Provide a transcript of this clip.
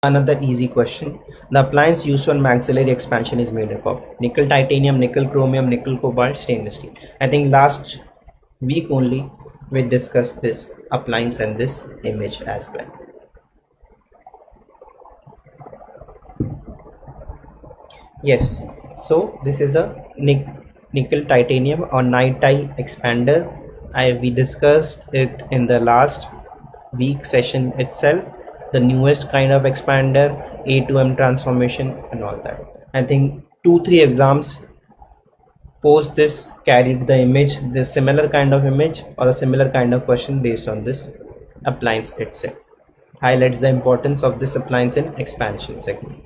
Another easy question. The appliance used for maxillary expansion is made up of nickel titanium, nickel chromium, nickel cobalt, stainless steel. I think last week only we discussed this appliance and this image as well. Yes, so this is a nickel titanium or NiTi expander. We discussed it in the last week session itself, the newest kind of expander, A to M transformation and all that. I think 2-3 exams post this carried the image, this similar kind of image or a similar kind of question based on this appliance itself. Highlights the importance of this appliance in expansion segment.